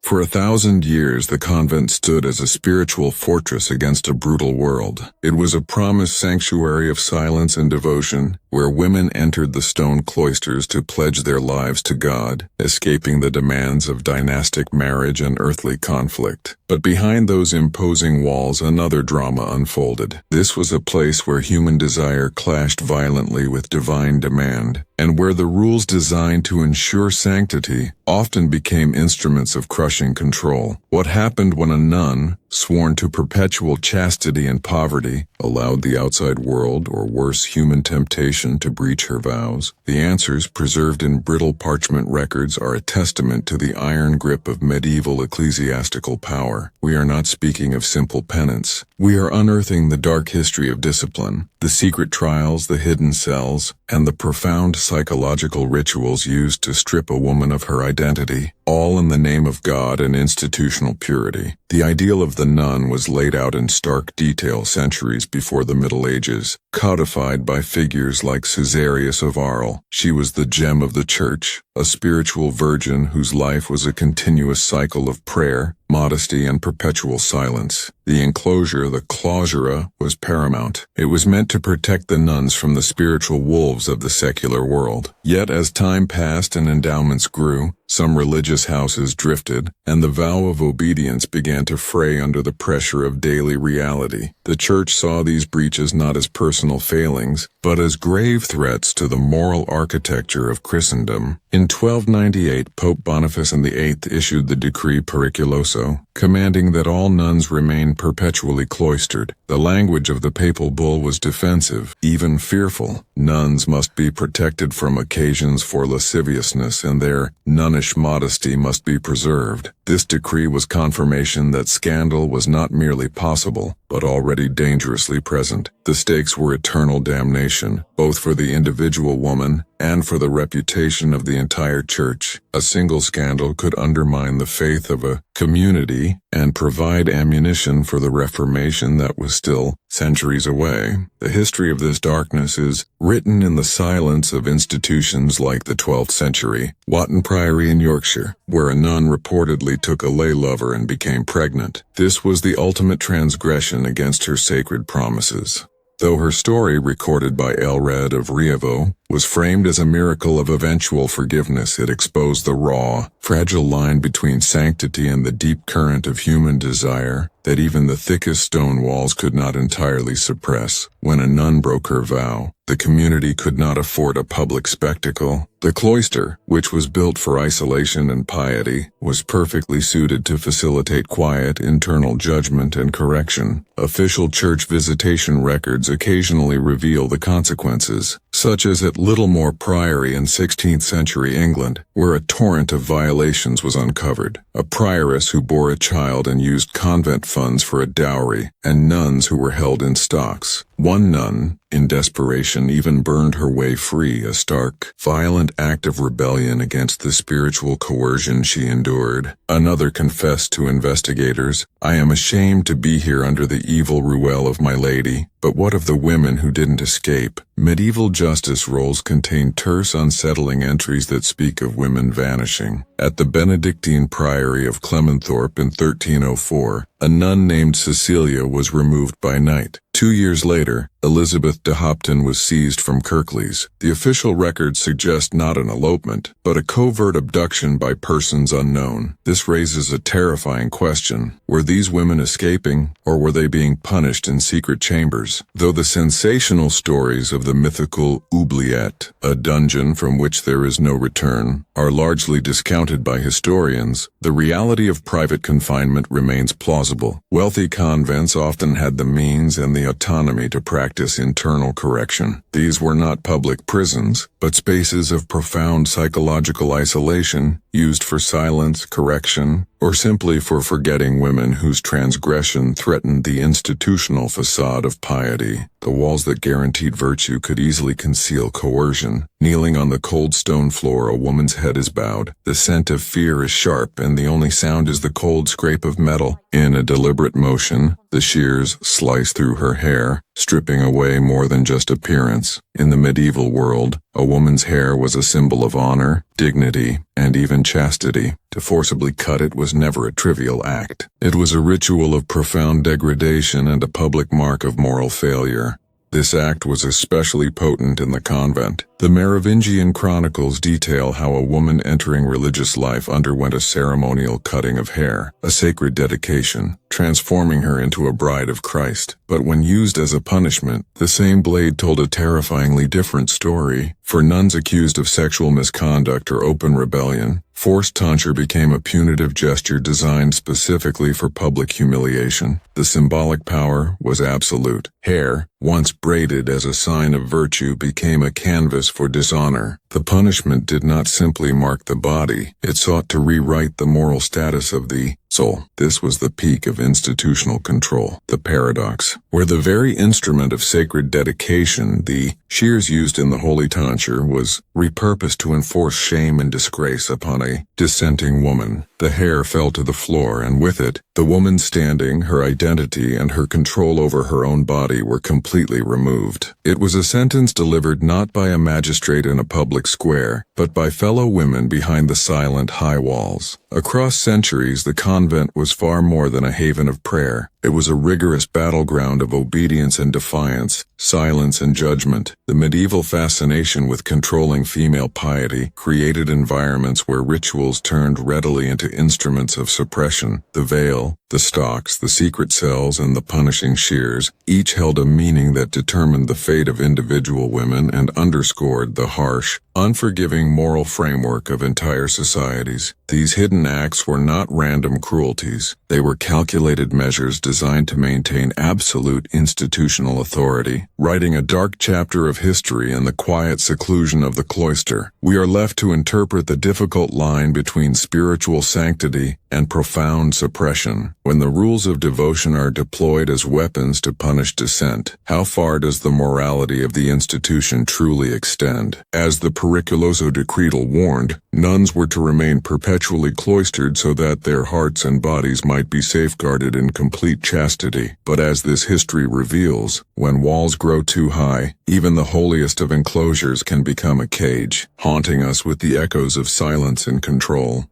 For 1,000 years, the convent stood as a spiritual fortress against a brutal world. It was a promised sanctuary of silence and devotion, where women entered the stone cloisters to pledge their lives to God, escaping the demands of dynastic marriage and earthly conflict. But behind those imposing walls, another drama unfolded. This was a place where human desire clashed violently with divine demand, and where the rules designed to ensure sanctity often became instruments of crushing control. What happened when a nun, sworn to perpetual chastity and poverty, allowed the outside world, or worse, human temptation, to breach her vows? The answers, preserved in brittle parchment records, are a testament to the iron grip of medieval ecclesiastical power. We are not speaking of simple penance. We are unearthing the dark history of discipline, the secret trials, the hidden cells, and the profound psychological rituals used to strip a woman of her identity, all in the name of God and institutional purity. The ideal of the nun was laid out in stark detail centuries before the Middle Ages, codified by figures like Caesarius of Arles. She was the gem of the church, a spiritual virgin whose life was a continuous cycle of prayer, modesty, and perpetual silence. The enclosure, the clausura, was paramount. It was meant to protect the nuns from the spiritual wolves of the secular world. Yet as time passed and endowments grew, some religious houses drifted, and the vow of obedience began to fray under the pressure of daily reality. The church saw these breaches not as personal failings, but as grave threats to the moral architecture of Christendom. In 1298, Pope Boniface VIII issued the decree periculoso, commanding that all nuns remain perpetually cloistered. The language of the papal bull was defensive, even fearful. Nuns must be protected from occasions for lasciviousness, and their nunnish modesty must be preserved. This decree was confirmation that scandal was not merely possible, but already dangerously present. The stakes were eternal damnation, both for the individual woman and for the reputation of the entire church. A single scandal could undermine the faith of a community and provide ammunition for the Reformation that was still centuries away. The history of this darkness is written in the silence of institutions like the 12th century, Wotton Priory in Yorkshire, where a nun reportedly took a lay lover and became pregnant. This was the ultimate transgression against her sacred promises. Though her story, recorded by Elred of Rievaulx, was framed as a miracle of eventual forgiveness, it exposed the raw, fragile line between sanctity and the deep current of human desire that even the thickest stone walls could not entirely suppress. When a nun broke her vow, the community could not afford a public spectacle. The cloister, which was built for isolation and piety, was perfectly suited to facilitate quiet internal judgment and correction. Official church visitation records occasionally reveal the consequences, such as at Littlemore Priory in 16th century England, where a torrent of violations was uncovered. A prioress who bore a child and used convent funds for a dowry, and nuns who were held in stocks. One nun, in desperation, even burned her way free, a stark, violent act of rebellion against the spiritual coercion she endured. Another confessed to investigators, "I am ashamed to be here under the evil rule of my lady." But what of the women who didn't escape? Medieval justice rolls contain terse, unsettling entries that speak of women vanishing. At the Benedictine Priory of Clementhorpe in 1304, a nun named Cecilia was removed by night. 2 years later, Elizabeth de Hopton was seized from Kirklees. The official records suggest not an elopement, but a covert abduction by persons unknown. This raises a terrifying question. Were these women escaping, or were they being punished in secret chambers? Though the sensational stories of the mythical oubliette, a dungeon from which there is no return, are largely discounted by historians, the reality of private confinement remains plausible. Wealthy convents often had the means and the autonomy to practice internal correction. These were not public prisons, but spaces of profound psychological isolation, used for silence, correction, or simply for forgetting women whose transgression threatened the institutional facade of piety. The walls that guaranteed virtue could easily conceal coercion. Kneeling on the cold stone floor, a woman's head is bowed. The scent of fear is sharp, and the only sound is the cold scrape of metal. In a deliberate motion, the shears slice through her hair, stripping away more than just appearance. In the medieval world, A woman's hair was a symbol of honor, dignity, and even chastity. To forcibly cut it was never a trivial act. It was a ritual of profound degradation and a public mark of moral failure. This act was especially potent in the convent. The Merovingian chronicles detail how a woman entering religious life underwent a ceremonial cutting of hair, a sacred dedication, transforming her into a bride of Christ. But when used as a punishment, the same blade told a terrifyingly different story. For nuns accused of sexual misconduct or open rebellion, forced tonsure became a punitive gesture designed specifically for public humiliation. The symbolic power was absolute. Hair, once braided as a sign of virtue, became a canvas for dishonor. The punishment did not simply mark the body, it sought to rewrite the moral status of the soul. This was the peak of institutional control. The paradox, where the very instrument of sacred dedication, the shears used in the holy tonsure, was repurposed to enforce shame and disgrace upon a dissenting woman. The hair fell to the floor, and with it, the woman's standing, her identity, and her control over her own body were completely removed. It was a sentence delivered not by a magistrate in a public square, but by fellow women behind the silent high walls. Across centuries, the convent was far more than a haven of prayer. It was a rigorous battleground of obedience and defiance, silence and judgment. The medieval fascination with controlling female piety created environments where rituals turned readily into instruments of suppression. The veil, the stocks, the secret cells, and the punishing shears each held a meaning that determined the fate of individual women and underscored the harsh, unforgiving moral framework of entire societies. These hidden acts were not random cruelties. They were calculated measures designed to maintain absolute institutional authority. Writing a dark chapter of history in the quiet seclusion of the cloister, we are left to interpret the difficult line between spiritual sanctity and profound suppression. When the rules of devotion are deployed as weapons to punish dissent, how far does the morality of the institution truly extend? As the Periculoso Decretal warned, nuns were to remain perpetually cloistered so that their hearts and bodies might be safeguarded in complete chastity. But as this history reveals, when walls grow too high, even the holiest of enclosures can become a cage, haunting us with the echoes of silence and control.